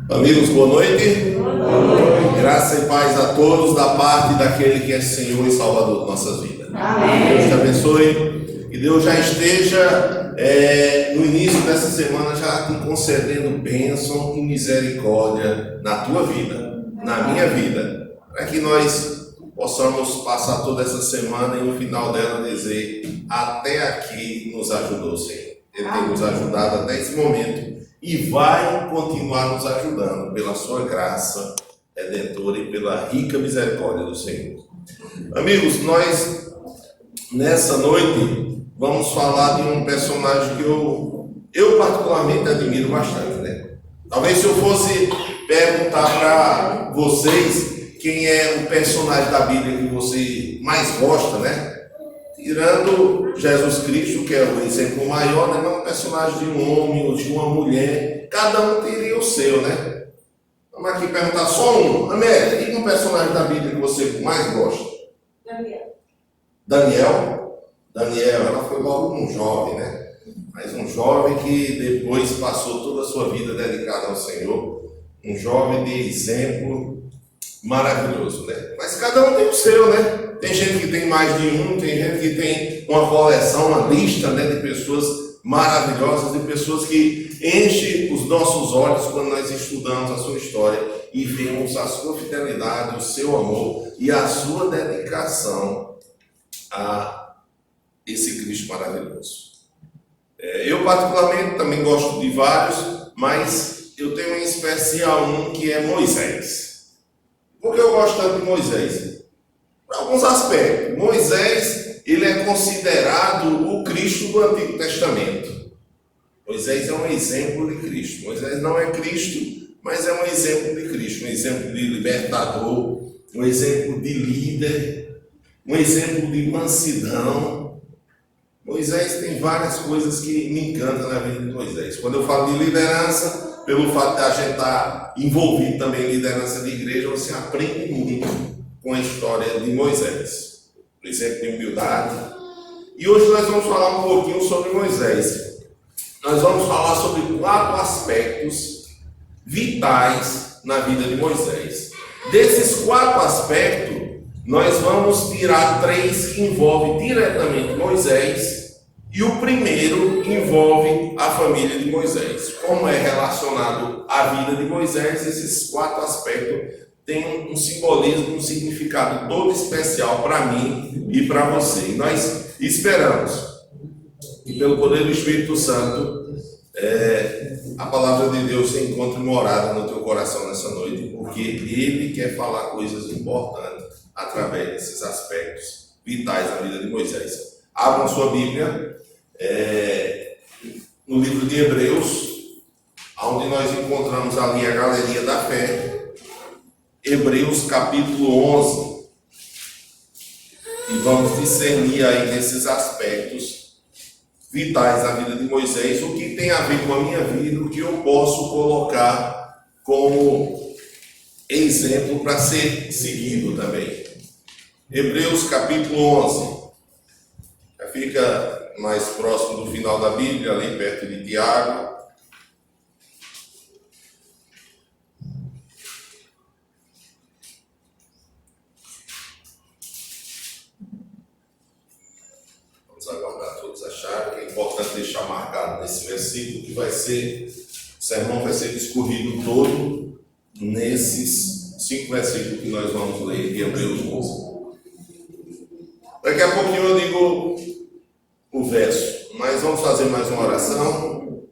Amigos, boa noite. Graça e paz a todos da parte daquele que é Senhor e Salvador de nossas vidas. Amém. Deus te abençoe. Que Deus já esteja no início dessa semana já te concedendo bênção e misericórdia na tua vida, na minha vida, para que nós possamos passar toda essa semana e no final dela dizer: até aqui nos ajudou o Senhor. Ele tem nos ajudado até esse momento e vai continuar nos ajudando pela sua graça redentora e pela rica misericórdia do Senhor. Amigos, nós nessa noite vamos falar de um personagem que eu particularmente admiro bastante, né? Talvez se eu fosse perguntar para vocês quem é o personagem da Bíblia que você mais gosta, né? Tirando Jesus Cristo, que é o exemplo maior, né? Não é um personagem de um homem ou de uma mulher, cada um teria o seu, né? Vamos aqui perguntar só um. Amélia, diga um personagem da Bíblia que você mais gosta. Daniel, ela foi logo um jovem, né? Mas um jovem que depois passou toda a sua vida dedicada ao Senhor. Um jovem de exemplo maravilhoso, né? Mas cada um tem o seu, né? Tem gente que tem mais de um, tem gente que tem uma coleção, uma lista, né, de pessoas maravilhosas, de pessoas que enchem os nossos olhos quando nós estudamos a sua história e vemos a sua fidelidade, o seu amor e a sua dedicação a esse Cristo maravilhoso. Eu particularmente também gosto de vários, mas eu tenho em especial um que é Moisés. Por que eu gosto tanto de Moisés? Por alguns aspectos. Moisés, ele é considerado o Cristo do Antigo Testamento. Moisés é um exemplo de Cristo. Moisés não é Cristo, mas é um exemplo de Cristo, um exemplo de libertador, um exemplo de líder, um exemplo de mansidão. Moisés tem várias coisas que me encantam na vida de Moisés. Quando eu falo de liderança, pelo fato de a gente estar envolvido também em liderança de igreja, você aprende muito com a história de Moisés. Por exemplo, de humildade. E hoje nós vamos falar um pouquinho sobre Moisés. Nós vamos falar sobre 4 aspectos vitais na vida de Moisés. Desses 4 aspectos, nós vamos tirar 3 que envolvem diretamente Moisés, e o primeiro envolve a família de Moisés. Como é relacionado à vida de Moisés, esses 4 aspectos têm um simbolismo, um significado todo especial para mim e para você. E nós esperamos que pelo poder do Espírito Santo a palavra de Deus se encontre morada no teu coração nessa noite, porque Ele quer falar coisas importantes através desses aspectos vitais da vida de Moisés. Abram sua Bíblia no livro de Hebreus, onde nós encontramos ali a galeria da fé. Hebreus capítulo 11. E vamos discernir aí nesses aspectos vitais da vida de Moisés, o que tem a ver com a minha vida, o que eu posso colocar como exemplo para ser seguido também. Hebreus capítulo 11. Já fica mais próximo do final da Bíblia, ali perto de Tiago. Vamos aguardar todos acharem, que é importante deixar marcado nesse versículo, que vai ser, o sermão vai ser discorrido todo nesses 5 versículos que nós vamos ler de Hebreus 11. Daqui a pouquinho eu digo o verso, mas vamos fazer mais uma oração.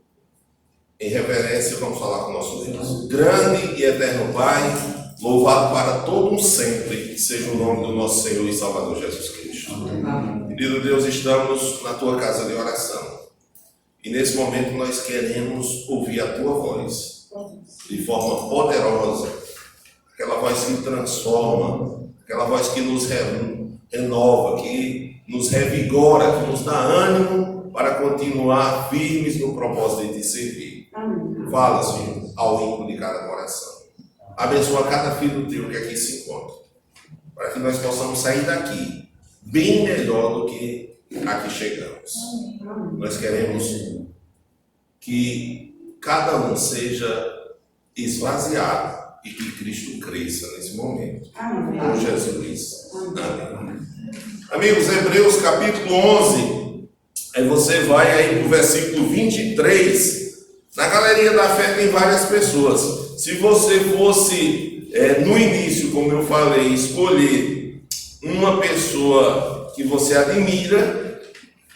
Em reverência, vamos falar com o nosso Deus. Grande e eterno Pai, louvado para todo um sempre, seja o nome do nosso Senhor e Salvador Jesus Cristo. Querido Deus, estamos na tua casa de oração. E nesse momento nós queremos ouvir a tua voz de forma poderosa. Aquela voz que transforma, aquela voz que nos renova, que nos revigora, que nos dá ânimo para continuar firmes no propósito de te servir. Fala, Senhor, ao íntimo de cada coração. Abençoa cada filho teu que aqui se encontra, para que nós possamos sair daqui bem melhor do que aqui chegamos. Nós queremos que cada um seja esvaziado e que Cristo cresça nesse momento. Amém. Por Jesus. Amém. Amigos, Hebreus capítulo 11, aí você vai aí para o versículo 23. Na galeria da fé tem várias pessoas. Se você fosse, no início, como eu falei, escolher uma pessoa que você admira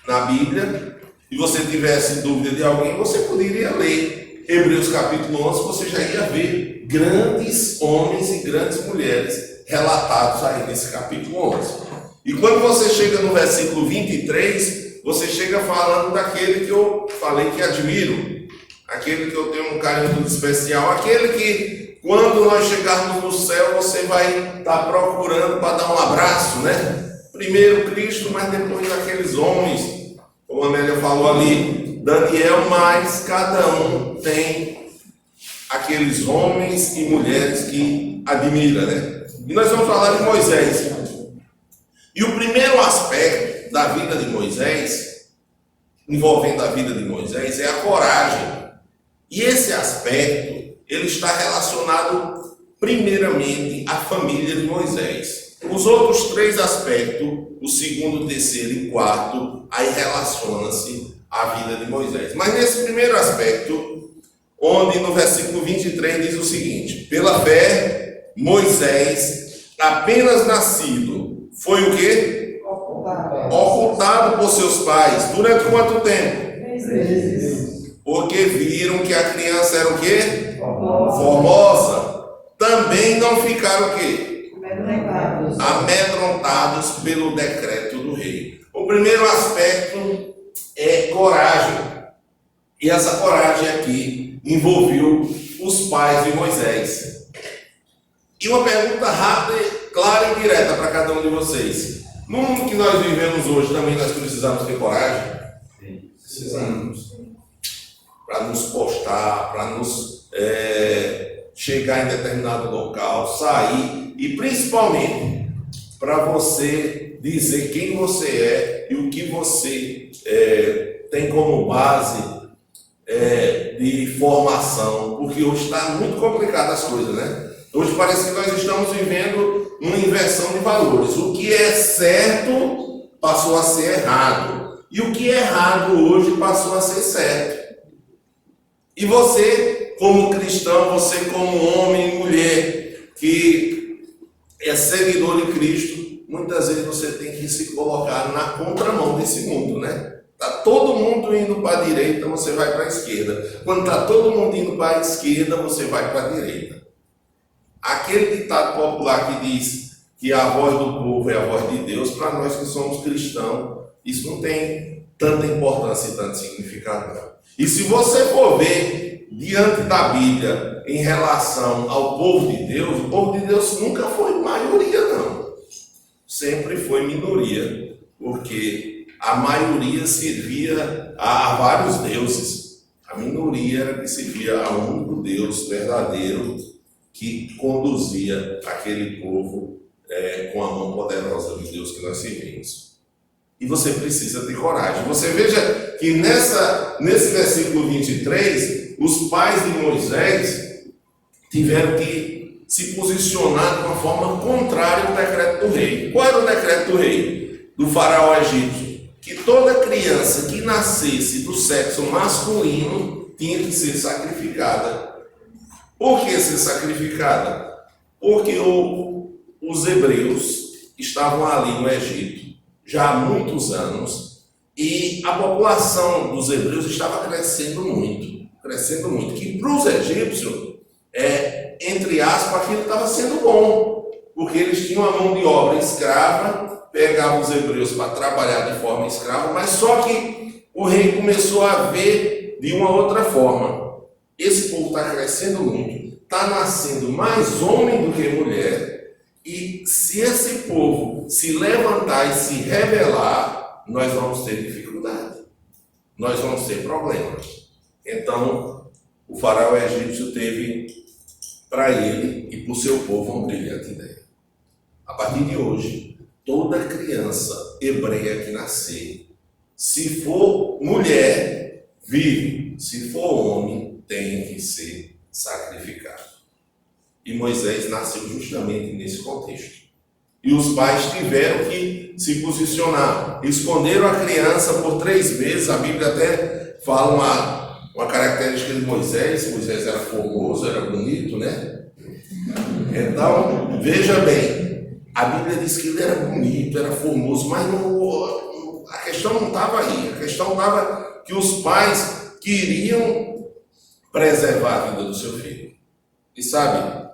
na Bíblia, e você tivesse dúvida de alguém, você poderia ler Hebreus capítulo 11, você já ia ver grandes homens e grandes mulheres relatados aí nesse capítulo 11. E quando você chega no versículo 23, você chega falando daquele que eu falei que admiro, aquele que eu tenho um carinho muito especial, aquele que quando nós chegarmos no céu você vai estar procurando para dar um abraço, né? Primeiro Cristo, mas depois aqueles homens, como a Amélia falou ali, Daniel, mas cada um tem aqueles homens e mulheres que admira, né? E nós vamos falar de Moisés. E o primeiro aspecto da vida de Moisés, envolvendo a vida de Moisés, é a coragem. E esse aspecto, ele está relacionado primeiramente à família de Moisés. Os outros três aspectos, o segundo, o terceiro e o quarto, aí relaciona-se à vida de Moisés. Mas nesse primeiro aspecto, onde no versículo 23 diz o seguinte: pela fé, Moisés, apenas nascido, foi o quê? Ocultado por seus pais. Durante quanto tempo? 3 meses. Porque viram que a criança era o quê? Formosa. Também não ficaram o quê? Amedrontados pelo decreto do rei. O primeiro aspecto é coragem. E essa coragem aqui envolveu os pais de Moisés. E uma pergunta rápida, clara e direta para cada um de vocês. No mundo que nós vivemos hoje, também nós precisamos ter coragem? Precisamos. Para nos postar, para nos chegar em determinado local, sair e principalmente para você dizer quem você é e o que você tem como base de formação, porque hoje está muito complicado as coisas, né? Hoje parece que nós estamos vivendo uma inversão de valores. O que é certo passou a ser errado e o que é errado hoje passou a ser certo. E você, como cristão, você como homem e mulher que é seguidor de Cristo, muitas vezes você tem que se colocar na contramão desse mundo, né? Está todo mundo indo para a direita, você vai para a esquerda. Quando está todo mundo indo para a esquerda, você vai para a direita. Aquele ditado popular que diz que a voz do povo é a voz de Deus, para nós que somos cristãos, isso não tem tanta importância e tanto significado, não. E se você for ver diante da Bíblia em relação ao povo de Deus, o povo de Deus nunca foi maioria, não. Sempre foi minoria, porque a maioria servia a vários deuses. A minoria era que servia a um único Deus verdadeiro que conduzia aquele povo com a mão poderosa de Deus que nós servimos. E você precisa ter coragem. Você veja que nesse versículo 23, os pais de Moisés tiveram que se posicionar de uma forma contrária ao decreto do rei. Qual era o decreto do rei? Do faraó egípcio? Que toda criança que nascesse do sexo masculino tinha que ser sacrificada. Por que ser sacrificada? Porque os hebreus estavam ali no Egito já há muitos anos e a população dos hebreus estava crescendo muito, que para os egípcios, entre aspas, aquilo estava sendo bom, porque eles tinham a mão de obra escrava, pegavam os hebreus para trabalhar de forma escrava, mas só que o rei começou a ver de uma outra forma. Esse povo está crescendo muito, está nascendo mais homem do que mulher, e se esse povo se levantar e se rebelar, nós vamos ter dificuldade, nós vamos ter problemas. Então, o faraó egípcio teve para ele e para o seu povo uma brilhante ideia. A partir de hoje, toda criança hebreia que nascer, se for mulher, vive, se for homem, tem que ser sacrificado. E Moisés nasceu justamente nesse contexto. E os pais tiveram que se posicionar. Esconderam a criança por 3 meses. A Bíblia até fala uma característica de Moisés. Moisés era formoso, era bonito, né? Então, veja bem, a Bíblia diz que ele era bonito, era formoso, mas a questão não estava aí. A questão estava que os pais queriam preservar a vida do seu filho. E sabe,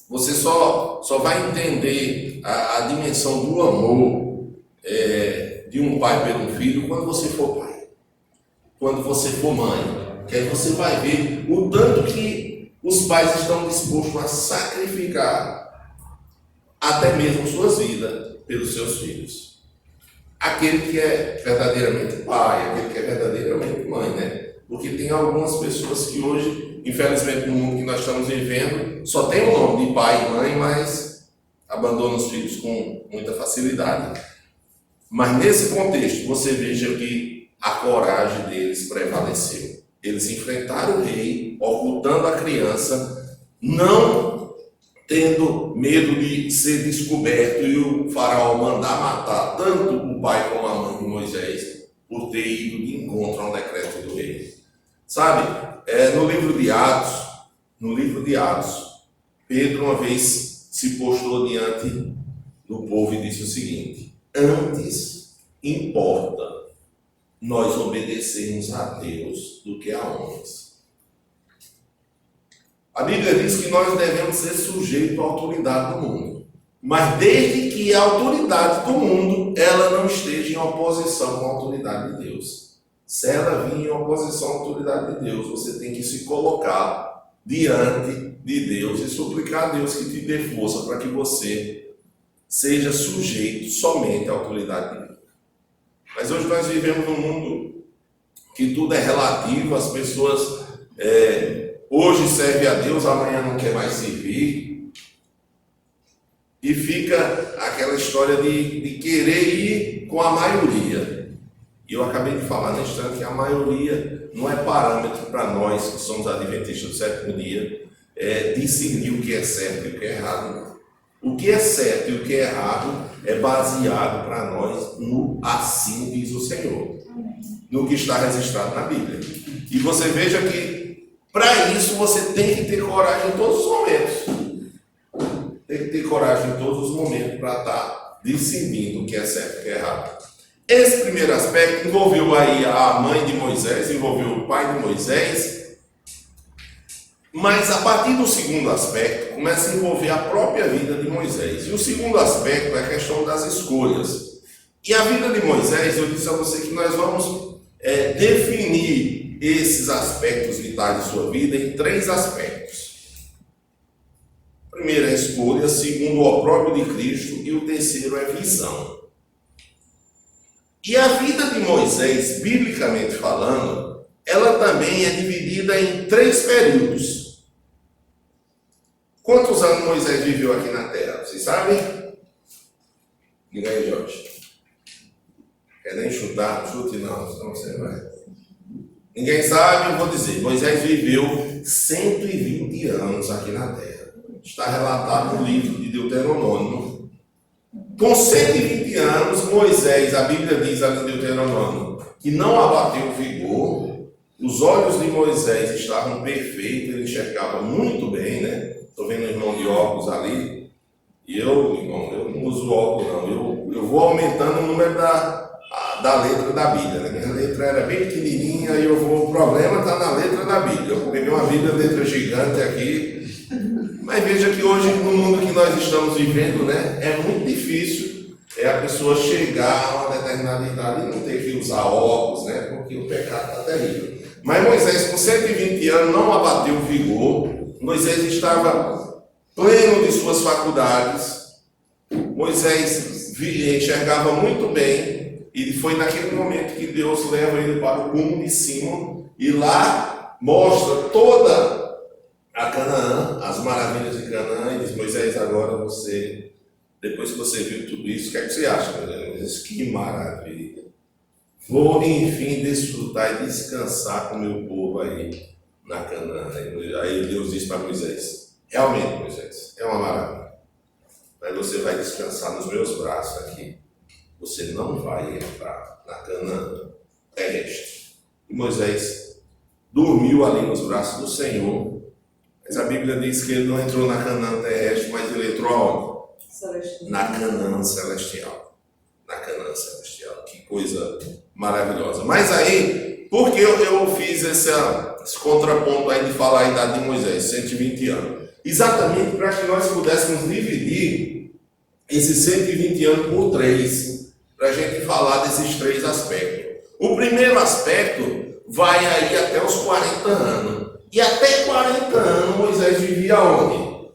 você só vai entender a dimensão do amor de um pai pelo filho quando você for pai, quando você for mãe, que aí você vai ver o tanto que os pais estão dispostos a sacrificar até mesmo suas vidas pelos seus filhos. Aquele que é verdadeiramente pai, aquele que é verdadeiramente mãe, né? Porque tem algumas pessoas que hoje, infelizmente, no mundo que nós estamos vivendo, só tem o nome de pai e mãe, mas abandonam os filhos com muita facilidade. Mas nesse contexto, você veja que a coragem deles prevaleceu. Eles enfrentaram o rei, ocultando a criança, não tendo medo de ser descoberto e o faraó mandar matar tanto o pai como a mãe de Moisés por ter ido de encontro ao decreto do rei. Sabe, no livro de Atos, Pedro uma vez se postou diante do povo e disse o seguinte: antes importa nós obedecermos a Deus do que a homens. A Bíblia diz que nós devemos ser sujeitos à autoridade do mundo, mas desde que a autoridade do mundo ela não esteja em oposição com a autoridade de Deus. Se ela vir em oposição à autoridade de Deus, você tem que se colocar diante de Deus e suplicar a Deus que te dê força para que você seja sujeito somente à autoridade de Deus. Mas hoje nós vivemos num mundo que tudo é relativo, as pessoas hoje servem a Deus, amanhã não quer mais servir, e fica aquela história de querer ir com a maioria. E eu acabei de falar no instante que a maioria não é parâmetro para nós que somos adventistas do sétimo dia discernir o que é certo e o que é errado. Não. O que é certo e o que é errado é baseado para nós no assim diz o Senhor, no que está registrado na Bíblia. E você veja que para isso você tem que ter coragem em todos os momentos. Tem que ter coragem em todos os momentos para estar decidindo o que é certo e o que é errado. Esse primeiro aspecto envolveu aí a mãe de Moisés, envolveu o pai de Moisés, mas a partir do segundo aspecto começa a envolver a própria vida de Moisés. E o segundo aspecto é a questão das escolhas. E a vida de Moisés, eu disse a você que nós vamos definir esses aspectos vitais de sua vida em 3 aspectos. Primeiro é escolha, segundo o opróbrio de Cristo e o terceiro é visão. E a vida de Moisés, biblicamente falando, ela também é dividida em 3 períodos. Quantos anos Moisés viveu aqui na terra? Vocês sabem? Diga aí, Jorge. Quer nem chutar? Chute não, senão você vai. Ninguém sabe, eu vou dizer. Moisés viveu 120 anos aqui na terra. Está relatado no livro de Deuteronômio. Com 120 anos, Moisés, a Bíblia diz ali em Deuteronômio, que não abateu o vigor, os olhos de Moisés estavam perfeitos, ele enxergava muito bem, né? Estou vendo o irmão de óculos ali, e eu não uso óculos não, eu vou aumentando o número da letra da Bíblia, né? Minha letra era bem pequenininha, e o problema está na letra da Bíblia. Eu peguei uma Bíblia, letra gigante aqui. Mas veja que hoje, no mundo que nós estamos vivendo, né, é muito difícil a pessoa chegar a uma determinada idade e não ter que usar óculos, né, porque o pecado está terrível. Mas Moisés, com 120 anos, não abateu o vigor. Moisés estava pleno de suas faculdades. Moisés enxergava muito bem. E foi naquele momento que Deus leva ele para o cume de cima e lá mostra toda a Canaã, as maravilhas de Canaã, e diz: Moisés, agora você, depois que você viu tudo isso, o que é que você acha, Moisés? Que maravilha! Vou, enfim, desfrutar e descansar com o meu povo aí, na Canaã. Aí Deus disse para Moisés: realmente, Moisés, é uma maravilha, mas você vai descansar nos meus braços aqui. Você não vai entrar na Canaã terrestre. E Moisés dormiu ali nos braços do Senhor. Mas a Bíblia diz que ele não entrou na Canaã terrestre, mas ele entrou aonde? Celestial. Na Canaã celestial. Na Canaã celestial. Que coisa maravilhosa. Mas aí, por que eu fiz esse contraponto aí de falar a idade de Moisés, 120 anos? Exatamente para que nós pudéssemos dividir esses 120 anos por 3, para a gente falar desses 3 aspectos. O primeiro aspecto vai aí até os 40 anos. E até 40 anos Moisés vivia onde?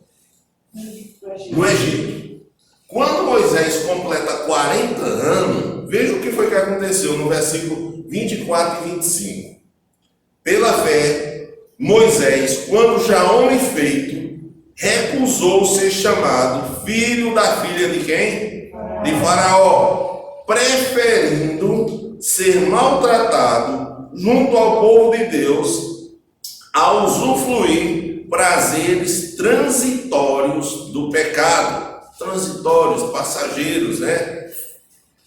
No Egito. Quando Moisés completa 40 anos, veja o que foi que aconteceu no versículo 24 e 25. Pela fé, Moisés, quando já homem feito, recusou ser chamado filho da filha de quem? De Faraó, preferindo ser maltratado junto ao povo de Deus, a usufruir prazeres transitórios do pecado, transitórios, passageiros, né?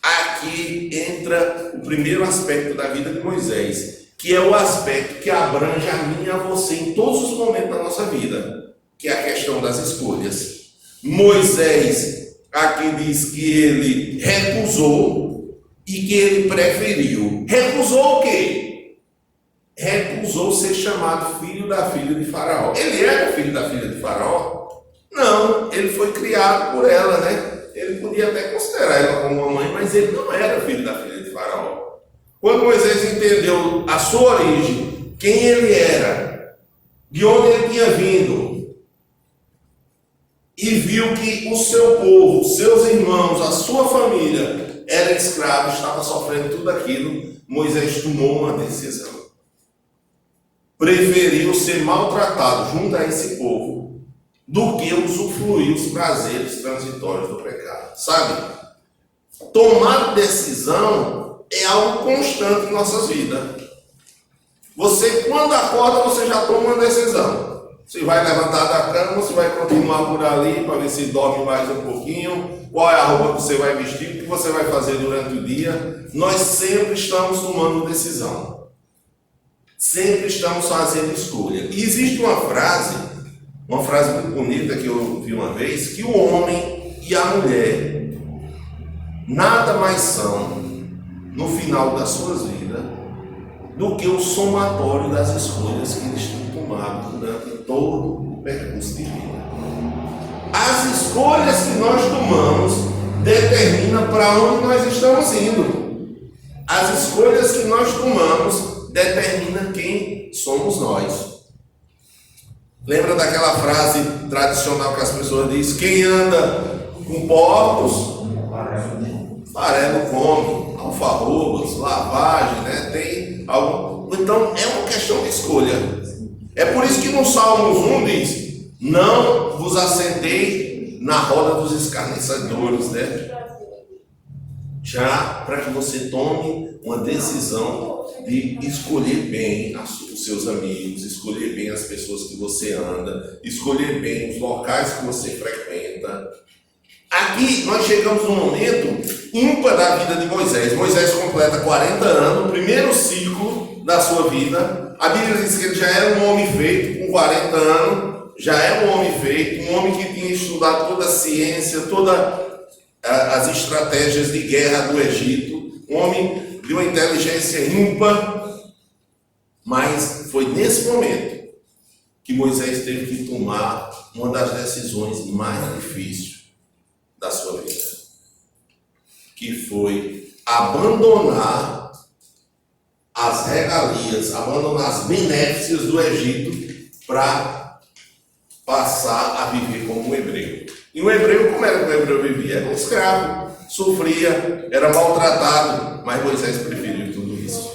Aqui entra o primeiro aspecto da vida de Moisés, que é o aspecto que abrange a mim e a você em todos os momentos da nossa vida, que é a questão das escolhas. Moisés aqui diz que ele recusou e que ele preferiu. Recusou o quê? Recusou ser chamado filho da filha de Faraó. Ele era filho da filha de Faraó? Não, ele foi criado por ela, né? Ele podia até considerar ela como uma mãe, mas ele não era filho da filha de Faraó. Quando Moisés entendeu a sua origem, quem ele era, de onde ele tinha vindo, e viu que o seu povo, seus irmãos, a sua família era escravo, estava sofrendo tudo aquilo, Moisés tomou uma decisão. Preferiu ser maltratado junto a esse povo do que usufruir os prazeres transitórios do pecado. Sabe? Tomar decisão é algo constante em nossas vidas. Você, quando acorda, você já toma uma decisão. Se vai levantar da cama, se vai continuar por ali para ver se dorme mais um pouquinho, qual é a roupa que você vai vestir, o que você vai fazer durante o dia. Nós sempre estamos tomando decisão. Sempre estamos fazendo escolha. E existe uma frase muito bonita que eu vi uma vez, que o homem e a mulher nada mais são, no final das suas vidas, do que o somatório das escolhas que eles têm tomado durante todo o percurso de vida. As escolhas que nós tomamos determinam para onde nós estamos indo. As escolhas que nós tomamos determina quem somos nós. Lembra daquela frase tradicional que as pessoas dizem: quem anda com porcos, farelo come, alfarrobas, lavagem, né? Tem algo. Então é uma questão de escolha. É por isso que no Salmos 1 diz: não vos assentei na roda dos escarnecedores, né? Já para que você tome uma decisão de escolher bem os seus amigos, escolher bem as pessoas que você anda, escolher bem os locais que você frequenta. Aqui nós chegamos num momento ímpar da vida de Moisés. Moisés completa 40 anos, o primeiro ciclo da sua vida. A Bíblia diz que ele já era um homem feito, com 40 anos, já é um homem feito, um homem que tinha estudado toda a ciência, todas as estratégias de guerra do Egito, um homem de uma inteligência ímpar. Mas foi nesse momento que Moisés teve que tomar uma das decisões mais difíceis da sua vida, que foi abandonar as regalias, abandonar as benéficas do Egito para passar a viver como um hebreu. E o hebreu, como era que o hebreu vivia? Era um escravo, sofria, era maltratado, mas Moisés preferiu tudo isso.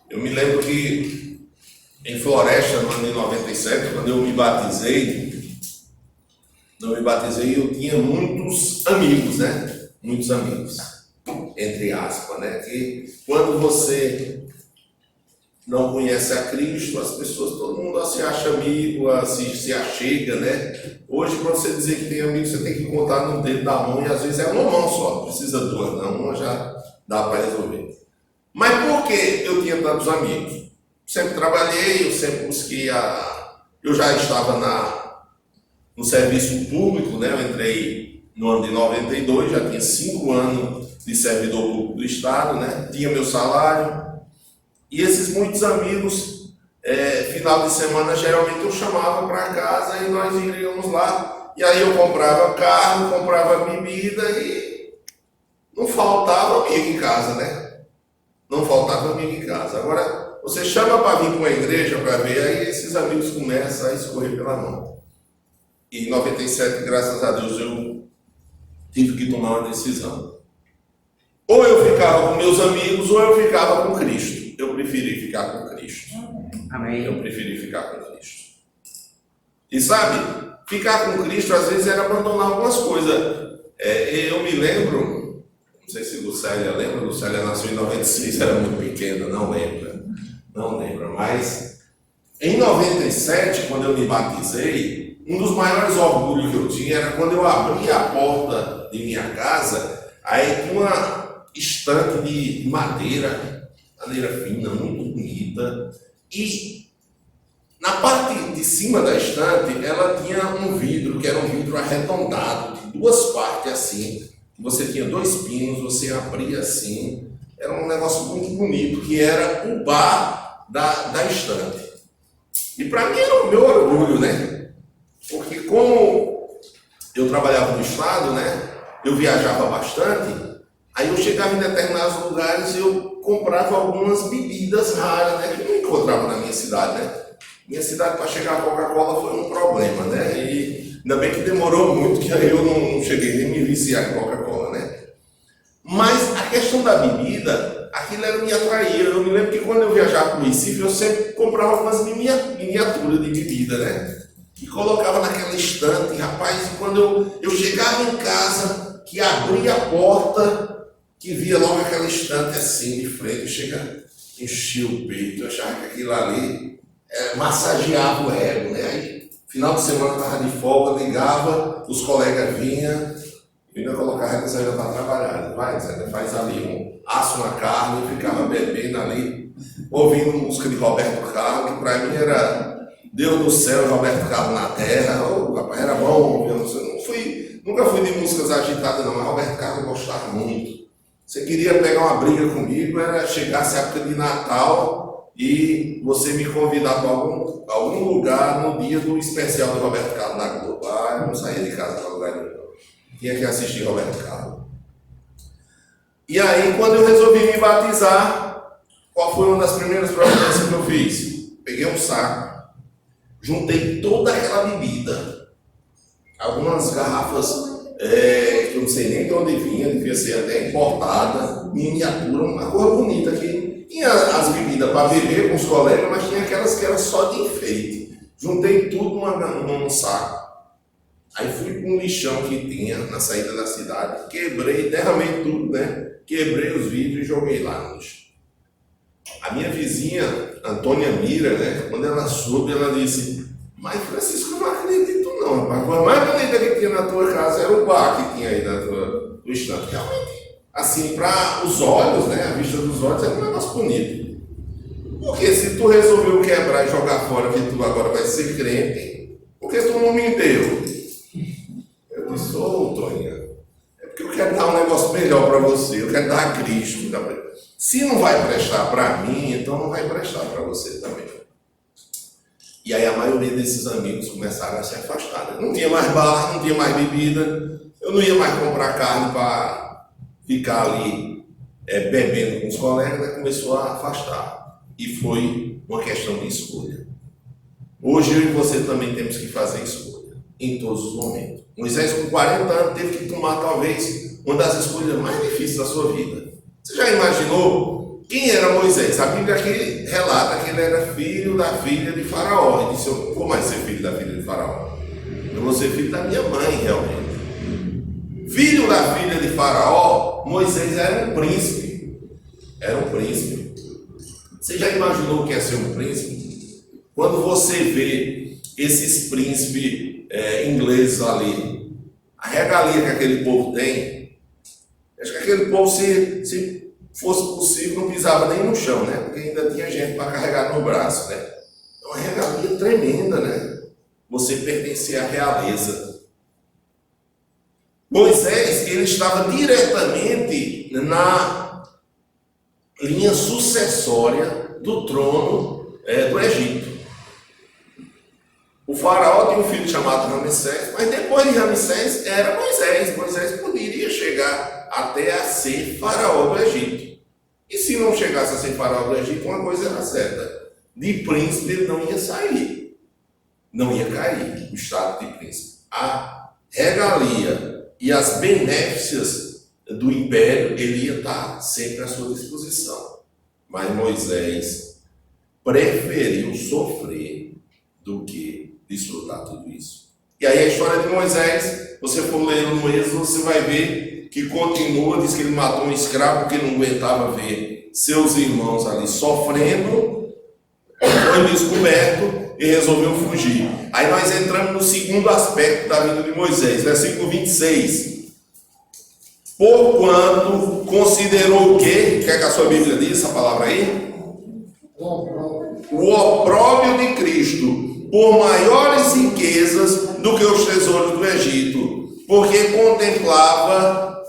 Eu me lembro que em Floresta, no ano de 97, quando eu me batizei, eu tinha muitos amigos, né? Muitos amigos, entre aspas, né? Que quando você não conhece a Cristo, as pessoas, todo mundo se acha amigo, se achega, né? Hoje, para você dizer que tem amigo, você tem que contar no dedo da mão, e às vezes é uma mão só, não precisa duas, não, uma já dá para resolver. Mas por que eu tinha tantos amigos? Sempre trabalhei, eu sempre busquei eu já estava no serviço público, né? Eu entrei no ano de 92, já tinha 5 anos de servidor público do Estado, né? Tinha meu salário. E esses muitos amigos, final de semana, geralmente eu chamava para casa e nós iríamos lá. E aí eu comprava carro, comprava bebida e não faltava amigo em casa, né? Não faltava amigo em casa. Agora, você chama para vir para uma igreja para ver, aí esses amigos começam a escorrer pela mão. E em 97, graças a Deus, eu tive que tomar uma decisão. Ou eu ficava com meus amigos, ou eu ficava com Cristo. Eu preferi ficar com Cristo. Amém. Eu preferi ficar com Cristo. E sabe, ficar com Cristo às vezes era abandonar algumas coisas. Eu me lembro, não sei se Lucélia lembra, Lucélia nasceu em 96, era muito pequena, não lembra, mas em 97, quando eu me batizei, um dos maiores orgulhos que eu tinha era quando eu abri a porta de minha casa, aí tinha uma estante de madeira fina, muito bonita, e na parte de cima da estante ela tinha um vidro, que era um vidro arredondado, de 2 partes assim, você tinha 2 pinos, você abria assim, era um negócio muito bonito, que era o bar da estante. E para mim era o meu orgulho, né? Porque como eu trabalhava no Estado, né? Eu viajava bastante, aí eu chegava em determinados lugares e eu comprava algumas bebidas raras, né? Que eu não encontrava na minha cidade, né? Minha cidade, para chegar a Coca-Cola foi um problema, né? E ainda bem que demorou muito, que aí eu não cheguei nem me viciar em Coca-Cola, né? Mas a questão da bebida, aquilo me atraía. Eu me lembro que quando eu viajava para o Recife, eu sempre comprava algumas miniaturas de bebida, né? E colocava naquela estante, rapaz, e quando eu chegava em casa, que abria a porta, que via logo aquela estante assim de frente, enchia o peito, eu achava que aquilo ali massageava o ego, né? Aí, final de semana eu estava de folga, ligava, os colegas vinham, e ainda colocava a Zé para trabalhar. Vai, Zé, faz ali um aço na carne, eu ficava bebendo ali, ouvindo música de Roberto Carlos, que para mim era Deus no céu e Roberto Carlos na terra. Oh, rapaz, era bom, nunca fui de músicas agitadas não, mas Roberto Carlos eu gostava muito. Você queria pegar uma briga comigo, era chegar essa época de Natal e você me convidar para algum lugar no dia do especial do Roberto Carlos na Globo. Eu não saía de casa para lugar nenhum. Tinha que assistir Roberto Carlos. E aí, quando eu resolvi me batizar, qual foi uma das primeiras providências que eu fiz? Peguei um saco, juntei toda aquela bebida, algumas garrafas que eu não sei nem de onde vinha, devia ser até importada, miniatura, uma cor bonita aqui. Tinha as bebidas para beber com os colegas, mas tinha aquelas que eram só de enfeite. Juntei tudo num saco. Aí fui para um lixão que tinha na saída da cidade, quebrei, derramei tudo, né? Quebrei os vidros e joguei lá no lixo. A minha vizinha, Antônia Mira, né? Quando ela soube, ela disse: mas Francisco, eu não acredito não, rapaz. A coisa mais bonita que tinha na tua casa era o bar que tinha aí do estante. Realmente, assim, para os olhos, né? A vista dos olhos era um negócio bonito. Porque se tu resolveu quebrar e jogar fora que tu agora vai ser crente, por que tu não me deu? Eu disse: ô, Toninha, é porque eu quero dar um negócio melhor para você, eu quero dar a Cristo. Se não vai prestar para mim, então não vai prestar para você também. E aí a maioria desses amigos começaram a se afastar. Né? Não tinha mais bar, não tinha mais bebida, eu não ia mais comprar carne para ficar ali bebendo com os colegas, né? Começou a afastar. E foi uma questão de escolha. Hoje eu e você também temos que fazer escolha, em todos os momentos. Moisés, com 40 anos, teve que tomar talvez uma das escolhas mais difíceis da sua vida. Você já imaginou quem era Moisés? A Bíblia aqui relata que ele era filho da filha de Faraó. Ele disse: eu não vou mais ser filho da filha de Faraó, eu vou ser filho da minha mãe, realmente. Filho da filha de Faraó, Moisés era um príncipe. Era um príncipe. Você já imaginou o que é ser um príncipe? Quando você vê esses príncipes ingleses ali, a regalia que aquele povo tem, acho que aquele povo, se fosse possível, não pisava nem no chão, né? Porque ainda tinha gente para carregar no braço, né? É uma regalia tremenda, né? Você pertencia à realeza. Moisés, ele estava diretamente na linha sucessória do trono do Egito. O faraó tinha um filho chamado Ramsés, mas depois de Ramsés era Moisés. Moisés poderia chegar até a ser faraó do Egito. E se não chegasse a ser faraó do Egito, uma coisa era certa: de príncipe ele não ia sair, não ia cair o estado de príncipe. A regalia e as benéficas do império, ele ia estar sempre à sua disposição. Mas Moisés preferiu sofrer do que desfrutar tudo isso. E aí a história de Moisés, você for ler no Êxodo, você vai ver que continua, diz que ele matou um escravo porque não aguentava ver seus irmãos ali sofrendo, foi descoberto e resolveu fugir. Aí nós entramos no segundo aspecto da vida de Moisés, versículo 26. Porquanto considerou o quê? Quer que a sua Bíblia diz essa palavra aí? O opróbrio de Cristo por maiores riquezas do que os tesouros do Egito, porque contemplava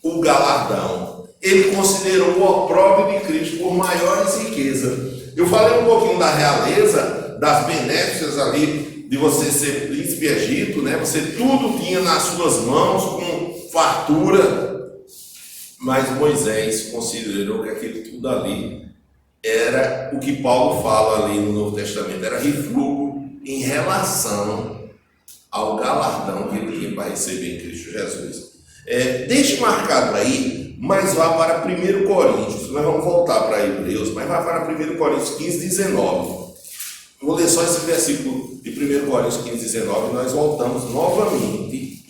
o galardão. Ele considerou o opróbrio de Cristo por maiores riquezas. Eu falei um pouquinho da realeza, das benéficas ali de você ser príncipe Egito, né? Você tudo tinha nas suas mãos com fartura, mas Moisés considerou que aquilo tudo ali era o que Paulo fala ali no Novo Testamento, era refúgio em relação ao galardão que ele tinha para receber em Cristo Jesus. Deixe marcado aí, mas vá para 1 Coríntios, nós vamos voltar para Hebreus, mas vá para 1 Coríntios 15, 19. Vou ler só esse versículo de 1 Coríntios 15, 19, e nós voltamos novamente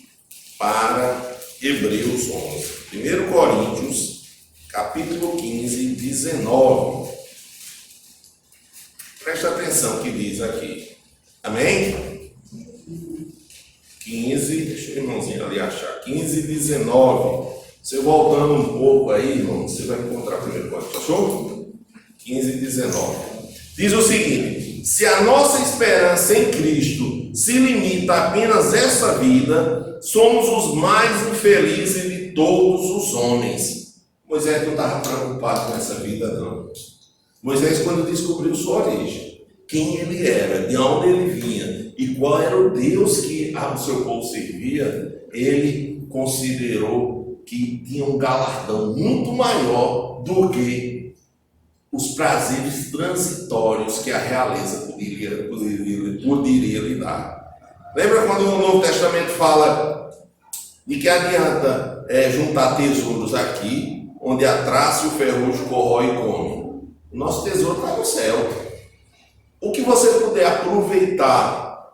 para Hebreus 11. 1 Coríntios, capítulo 15, 19. Presta atenção o que diz aqui. Amém? 15, deixa o irmãozinho ali achar. 15, 19. Você voltando um pouco aí, irmão, você vai encontrar 1 Coríntios. Achou? 15, 19. Diz o seguinte: se a nossa esperança em Cristo se limita a apenas essa vida, somos os mais infelizes de todos os homens. Moisés não estava preocupado com essa vida, não. Moisés, quando descobriu sua origem, quem ele era, de onde ele vinha e qual era o Deus que o seu povo servia, ele considerou que tinha um galardão muito maior do que os prazeres transitórios que a realeza poderia lhe dar. Lembra quando o Novo Testamento fala de que adianta juntar tesouros aqui, onde a traça e o ferrugem corrói e come? O nosso tesouro está no céu. O que você puder aproveitar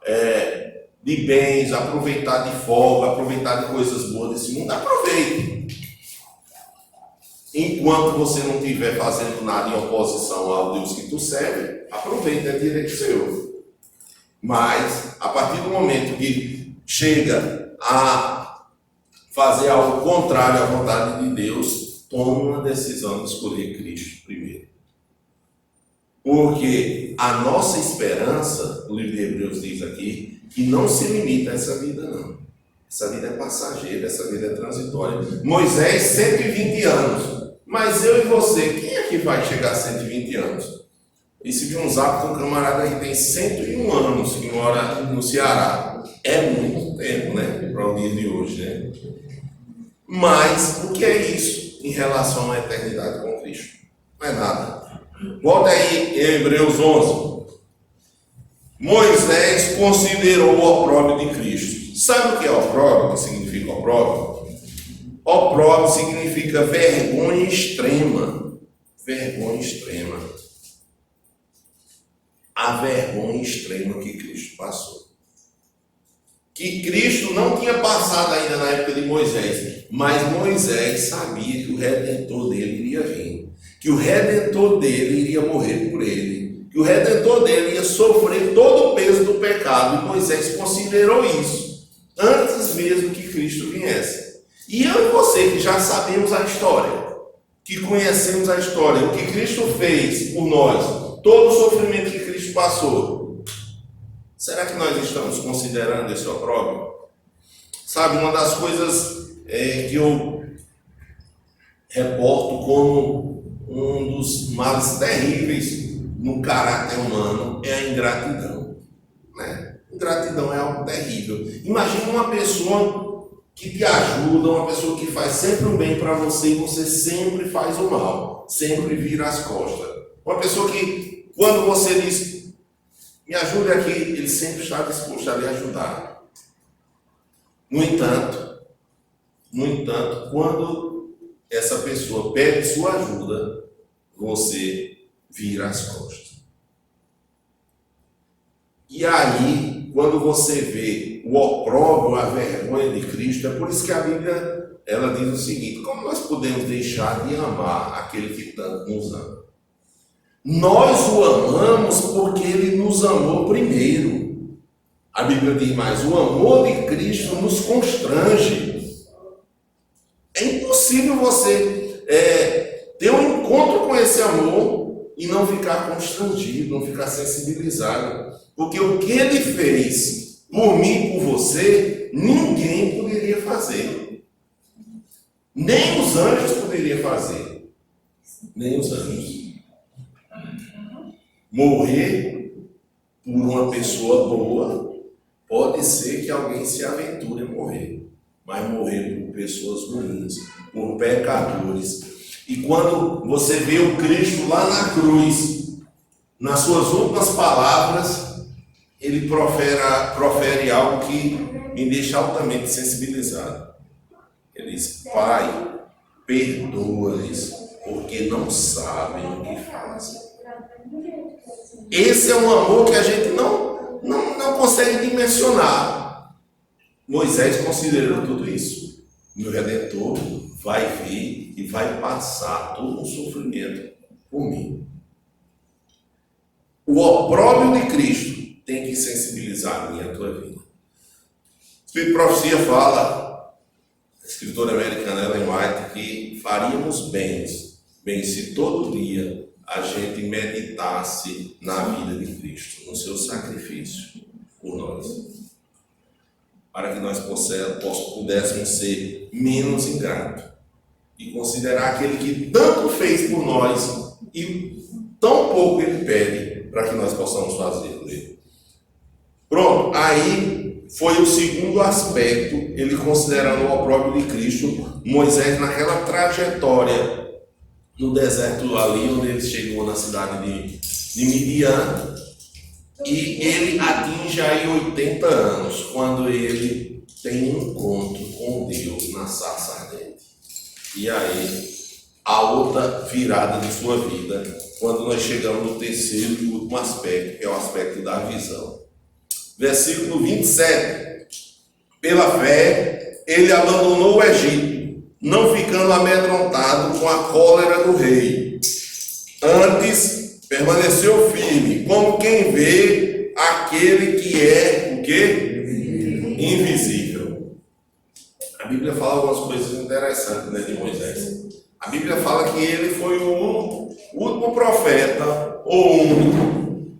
de bens, aproveitar de folga, aproveitar de coisas boas desse mundo, aproveite. Enquanto você não estiver fazendo nada em oposição ao Deus que tu serve, aproveite, é direito seu. Mas, a partir do momento que chega a fazer algo contrário à vontade de Deus, tome uma decisão de escolher Cristo primeiro. Porque a nossa esperança, o livro de Hebreus diz aqui, que não se limita a essa vida, não. Essa vida é passageira, essa vida é transitória. Moisés, 120 anos. Mas eu e você, quem é que vai chegar a 120 anos? Recebi um zap com um camarada que tem 101 anos, que mora no Ceará. É muito tempo, né? Para o dia de hoje, né? Mas o que é isso em relação à eternidade com Cristo? Não é nada. Volta aí em Hebreus 11. Moisés considerou o opróbrio de Cristo. Sabe o que é opróbrio? O que significa opróbrio? Opróbrio significa vergonha extrema. Vergonha extrema. A vergonha extrema que Cristo passou. Que Cristo não tinha passado ainda na época de Moisés, mas Moisés sabia que o Redentor dele iria vir. que o Redentor dele iria morrer por ele, que o Redentor dele ia sofrer todo o peso do pecado, e Moisés considerou isso, antes mesmo que Cristo viesse. E eu e você, que já sabemos a história, que conhecemos a história, o que Cristo fez por nós, todo o sofrimento que Cristo passou, será que nós estamos considerando esse opróbrio? Sabe, uma das coisas que eu reporto como um dos males terríveis no caráter humano é a ingratidão, né? Ingratidão é algo terrível. Imagina uma pessoa que te ajuda, uma pessoa que faz sempre o bem para você e você sempre faz o mal, sempre vira as costas. Uma pessoa que, quando você diz, me ajude aqui, ele sempre está disposto a lhe ajudar. No entanto, quando essa pessoa pede sua ajuda, você vira as costas. E aí, quando você vê o opróbrio, a vergonha de Cristo, é por isso que a Bíblia ela diz o seguinte: como nós podemos deixar de amar aquele que tanto nos ama? Nós o amamos porque ele nos amou primeiro. A Bíblia diz mais: o amor de Cristo nos constrange. É impossível você ter um encontro com esse amor e não ficar constrangido, não ficar sensibilizado. Porque o que ele fez por mim e por você, ninguém poderia fazer. Nem os anjos poderiam fazer. Nem os anjos. Morrer por uma pessoa boa, pode ser que alguém se aventure a morrer. Mas morrer por pessoas ruins, por pecadores. E quando você vê o Cristo lá na cruz, nas suas últimas palavras, ele profere algo que me deixa altamente sensibilizado. Ele diz: Pai, perdoa-lhes, porque não sabem o que fazem. Esse é um amor que a gente não consegue dimensionar. Moisés considerou tudo isso. Meu Redentor vai vir e vai passar todo um sofrimento por mim. O opróbrio de Cristo tem que sensibilizar a minha e a tua vida. O Espírito de Profecia fala, a escritora americana Ellen White, que faríamos bem se todo dia a gente meditasse na vida de Cristo, no seu sacrifício por nós, para que nós pudéssemos ser menos ingratos e considerar aquele que tanto fez por nós e tão pouco ele pede para que nós possamos fazer por ele. Pronto, aí foi o segundo aspecto, ele considerando o opróbrio de Cristo, Moisés naquela trajetória no deserto ali, onde ele chegou na cidade de Midian, e ele atinge aí 80 anos, quando ele tem um encontro com Deus na sarça ardente. E aí, a outra virada de sua vida, quando nós chegamos no terceiro e último aspecto, que é o aspecto da visão. Versículo 27. Pela fé, ele abandonou o Egito, não ficando amedrontado com a cólera do rei. Antes, permaneceu firme, como quem vê aquele que é o quê? Invisível. A Bíblia fala algumas coisas interessantes, né, de Moisés. A Bíblia fala que ele foi o último profeta, ou único,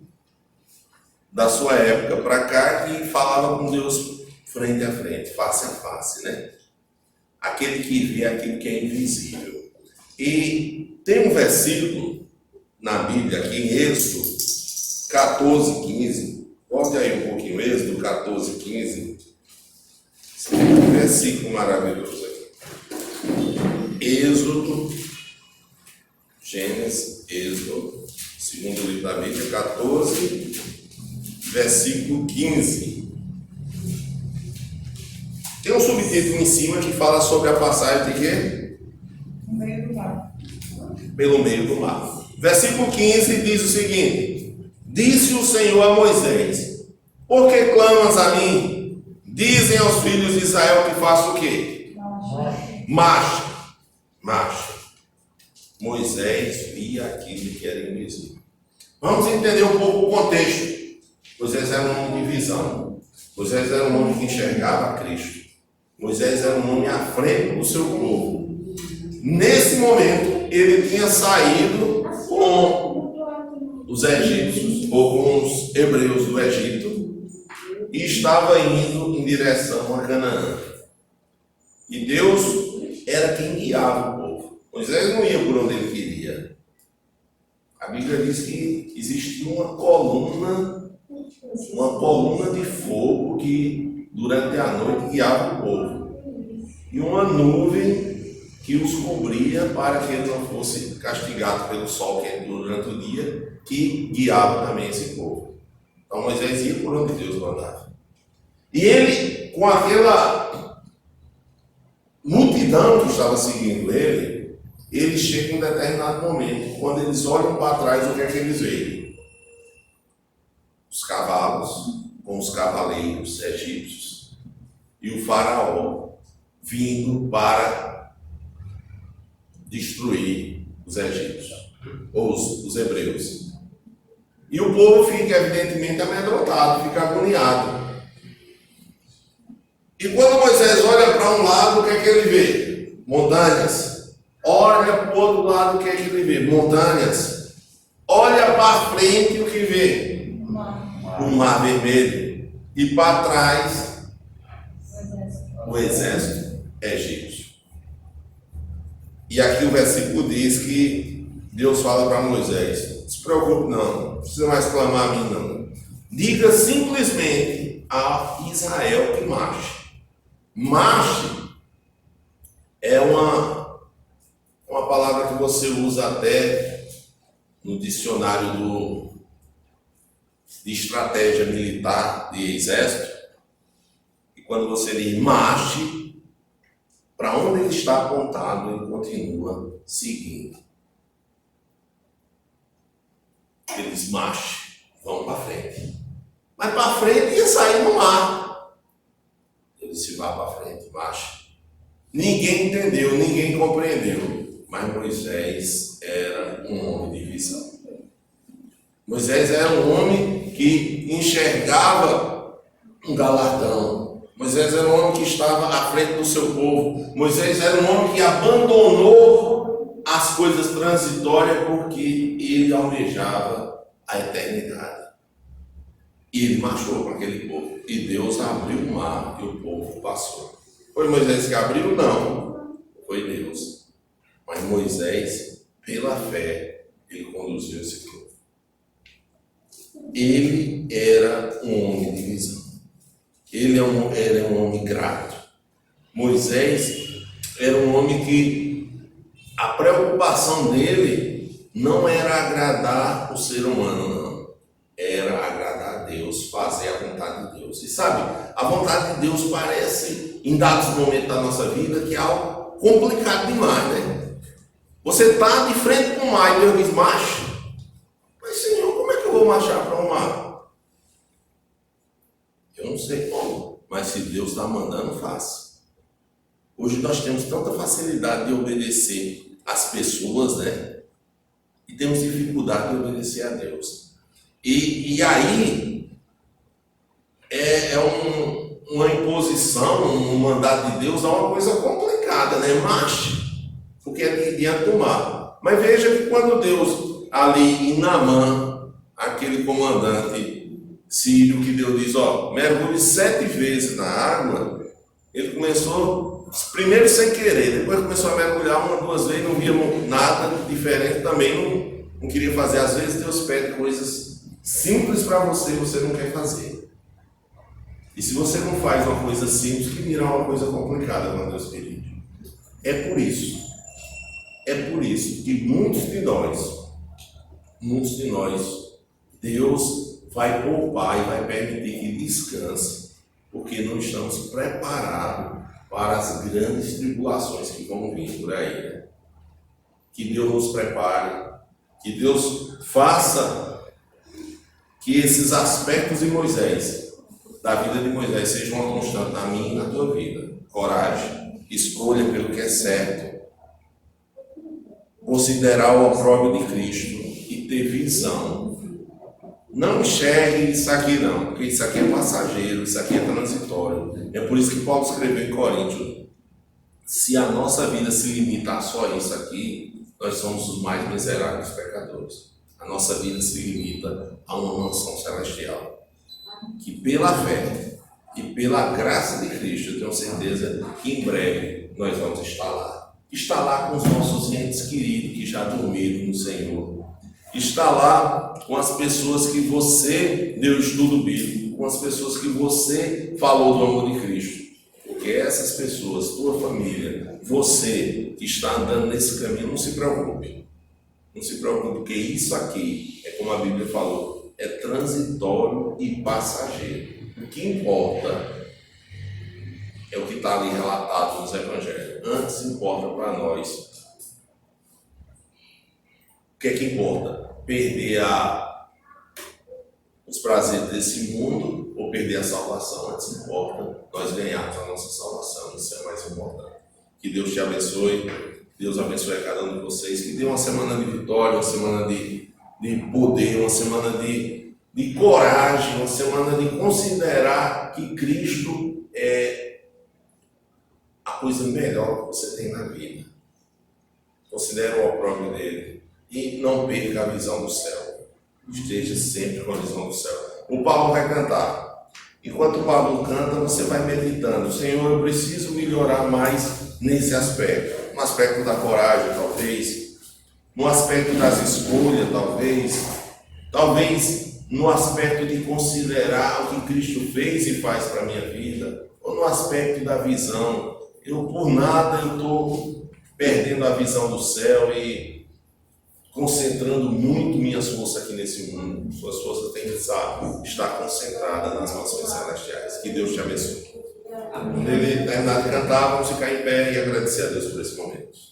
da sua época para cá, que falava com Deus frente a frente, face a face, né? Aquele que vê aquilo que é invisível. E tem um versículo na Bíblia, aqui em Êxodo 14:15. Volte aí um pouquinho, Êxodo 14:15. Esse é um versículo maravilhoso aqui. Êxodo, Gênesis, Êxodo, segundo livro da Bíblia, 14, versículo 15. Tem um subtítulo em cima que fala sobre a passagem de quê? No meio do mar. Pelo meio do mar. Versículo 15 diz o seguinte: disse o Senhor a Moisés: por que clamas a mim? Dizem aos filhos de Israel que faço o quê? Marcha. Moisés via aquilo que era invisível. Vamos entender um pouco o contexto. Moisés era um homem de visão. Moisés era um homem que enxergava Cristo. Moisés era um homem à frente do seu povo. Nesse momento, ele tinha saído com os egípcios, ou com os hebreus do Egito, e estava indo em direção a Canaã. E Deus era quem guiava o povo. Moisés não ia por onde ele queria. A Bíblia diz que existia uma coluna de fogo que durante a noite guiava o povo. E uma nuvem que os cobria para que ele não fosse castigado pelo sol quente durante o dia, que guiava também esse povo. Então Moisés ia por onde Deus mandava. E ele, com aquela multidão que estava seguindo ele chega em um determinado momento. Quando eles olham para trás, o que é que eles veem? Os cavalos com os cavaleiros egípcios e o faraó vindo para destruir os egípcios, ou os hebreus. E o povo fica evidentemente amedrontado, fica agoniado. E quando Moisés olha para um lado, o que é que ele vê? Montanhas. Olha para o outro lado, o que é que ele vê? Montanhas. Olha para frente, o que vê? O mar vermelho. E para trás, o exército egípcio. E aqui o versículo diz que Deus fala para Moisés: não se preocupe não, não precisa mais clamar a mim não. Diga simplesmente a Israel que marche. Marche é uma palavra que você usa até no dicionário de estratégia militar de exército. E quando você diz marche, para onde ele está apontado, ele continua seguindo. Eles marche, vão para frente. Mas para frente ia sair no mar. Ele se vai para frente, marche. Ninguém entendeu, ninguém compreendeu. Mas Moisés era um homem de visão. Moisés era um homem que enxergava um galardão. Moisés era um homem que estava à frente do seu povo. Moisés era um homem que abandonou as coisas transitórias porque ele almejava a eternidade. E ele marchou com aquele povo. E Deus abriu o mar e o povo passou. Foi Moisés que abriu? Não. Foi Deus. Mas Moisés, pela fé, ele conduziu esse povo. Ele era um homem de visão. Ele era um homem grato. Moisés era um homem que a preocupação dele não era agradar o ser humano, não. Era agradar a Deus, fazer a vontade de Deus. E sabe, a vontade de Deus parece, em dados momentos da nossa vida, que é algo complicado demais, né? Você está de frente com o mar e Deus diz, marche. Mas Senhor, como é que eu vou marchar para o mar? Eu não sei como, mas se Deus está mandando, faça. Hoje nós temos tanta facilidade de obedecer às pessoas, né? E temos dificuldade de obedecer a Deus. E aí uma imposição, um mandato de Deus é uma coisa complicada, né? Marche, porque é diante do mar. Mas veja que quando Deus, ali em Naamã, aquele comandante sírio que Deus diz, mergulhe 7 vezes na água, ele começou, primeiro sem querer, depois começou a mergulhar 1, 2 vezes, não via nada diferente, também não queria fazer. Às vezes Deus pede coisas simples para você, você não quer fazer. E se você não faz uma coisa simples, que virá uma coisa complicada, meu Deus querido. É por isso que muitos de nós, Deus vai poupar e vai permitir que descanse, porque não estamos preparados para as grandes tribulações que vão vir por aí, né? Que Deus nos prepare, que Deus faça que esses aspectos de Moisés, da vida de Moisés, sejam uma constante na minha e na tua vida. Coragem, escolha pelo que é certo. considerar o opróbrio de Cristo e ter visão. Não enxergue isso aqui não, porque isso aqui é passageiro, isso aqui é transitório. É por isso que Paulo escreveu em Coríntios: se a nossa vida se limitar só a isso aqui, nós somos os mais miseráveis pecadores. A nossa vida se limita a uma mansão celestial, que pela fé e pela graça de Cristo, eu tenho certeza que em breve nós vamos estar lá. Estar lá com os nossos entes queridos que já dormiram no Senhor. Estar lá com as pessoas que você deu estudo bíblico, com as pessoas que você falou do amor de Cristo. Porque essas pessoas, tua família, você que está andando nesse caminho, não se preocupe. Não se preocupe, porque isso aqui, é como a Bíblia falou, é transitório e passageiro. O que importa é o que está ali relatado nos evangelhos. Antes importa para nós. O que é que importa? Perder os prazeres desse mundo ou perder a salvação? Antes importa nós ganharmos a nossa salvação. Isso é mais importante. Que Deus te abençoe. Deus abençoe a cada um de vocês. Que dê uma semana de vitória, uma semana de poder, uma semana de coragem, uma semana de considerar que Cristo é a coisa melhor que você tem na vida. Considere o opróbrio dele e não perca a visão do céu. Esteja sempre com a visão do céu. O Paulo vai cantar. Enquanto o Paulo canta, você vai meditando: Senhor, eu preciso melhorar mais nesse aspecto. No aspecto da coragem, talvez. No aspecto das escolhas, talvez no aspecto de considerar o que Cristo fez e faz para a minha vida, ou no aspecto da visão. Por nada eu estou perdendo a visão do céu e concentrando muito minhas forças aqui nesse mundo. Suas forças têm que estar concentradas nas mansões celestiais. Que Deus te abençoe. Quando ele terminar de cantar, vamos ficar em pé e agradecer a Deus por esse momento.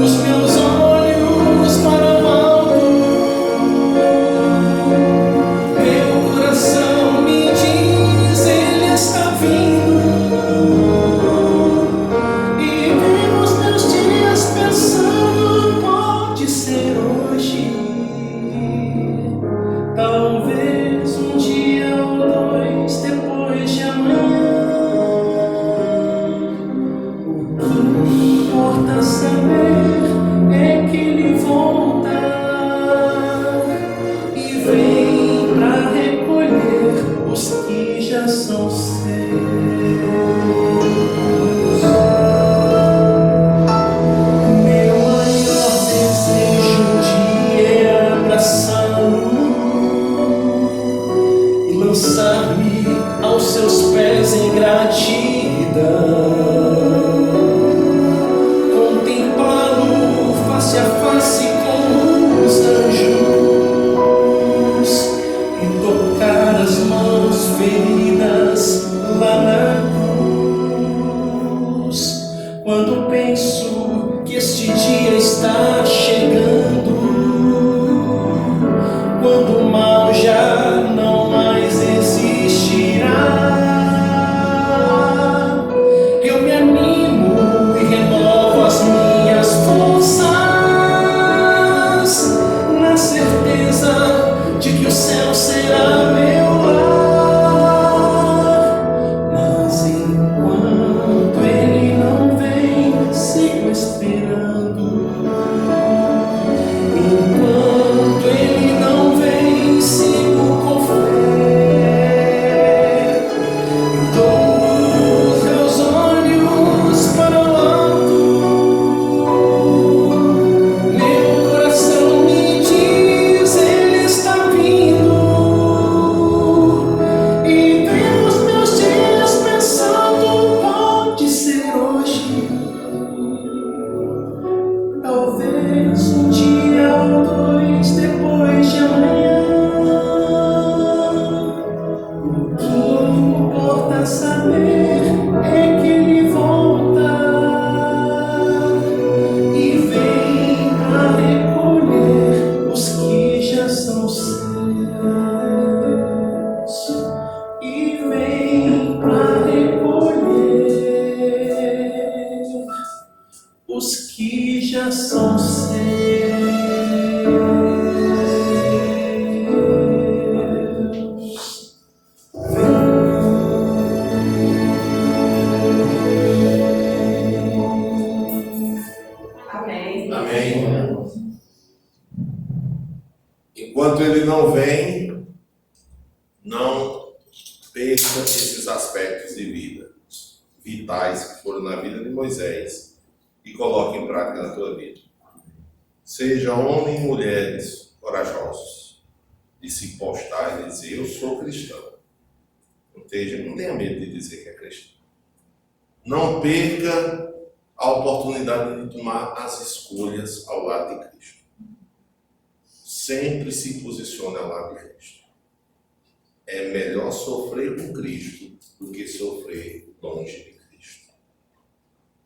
Os meus olhos para o alto. Enquanto ele não vem, não perca esses aspectos de vida, vitais que foram na vida de Moisés, e coloque em prática na tua vida. Seja homem e mulheres corajosos de se postar e dizer: eu sou cristão. Não tenha medo de dizer que é cristão. Não perca a oportunidade de tomar as escolhas ao lado de Cristo. Sempre se posicione ao lado de Cristo. É melhor sofrer com Cristo do que sofrer longe de Cristo.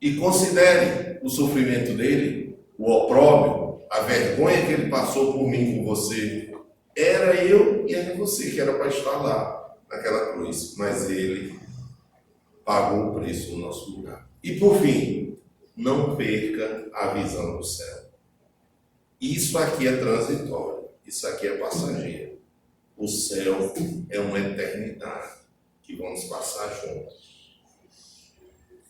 E considere o sofrimento dele, o opróbrio, a vergonha que ele passou por mim, por você. Era eu e era você que era para estar lá, naquela cruz. Mas ele pagou o preço no nosso lugar. E por fim, não perca a visão do céu. Isso aqui é transitório, isso aqui é passageiro. O céu é uma eternidade que vamos passar juntos.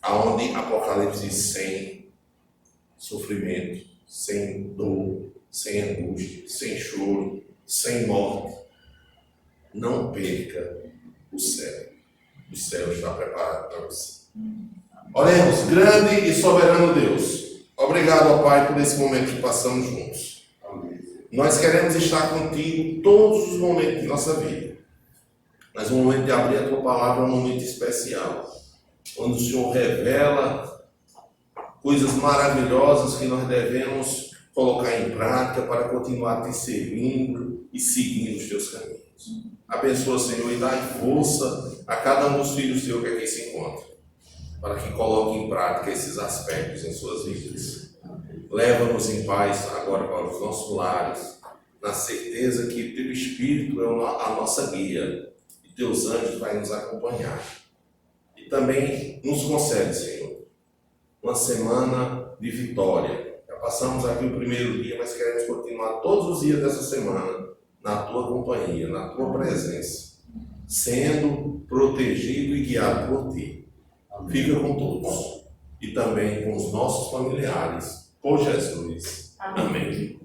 Aonde Apocalipse diz: sem sofrimento, sem dor, sem angústia, sem choro, sem morte. Não perca o céu. O céu está preparado para você. Oremos. Grande e soberano Deus, obrigado, ó Pai, por esse momento que passamos juntos. Nós queremos estar contigo todos os momentos de nossa vida. Mas o momento de abrir a tua palavra é um momento especial, onde o Senhor revela coisas maravilhosas que nós devemos colocar em prática para continuar te servindo e seguindo os teus caminhos. Abençoa, Senhor, e dá força a cada um dos filhos teus que aqui se encontram, para que coloque em prática esses aspectos em suas vidas. Leva-nos em paz agora para os nossos lares, na certeza que teu Espírito é a nossa guia e teus anjos vão nos acompanhar. E também nos concede, Senhor, uma semana de vitória. Já passamos aqui o primeiro dia, mas queremos continuar todos os dias dessa semana na tua companhia, na tua presença, sendo protegido e guiado por ti. Fica com todos e também com os nossos familiares, por Jesus. Amém.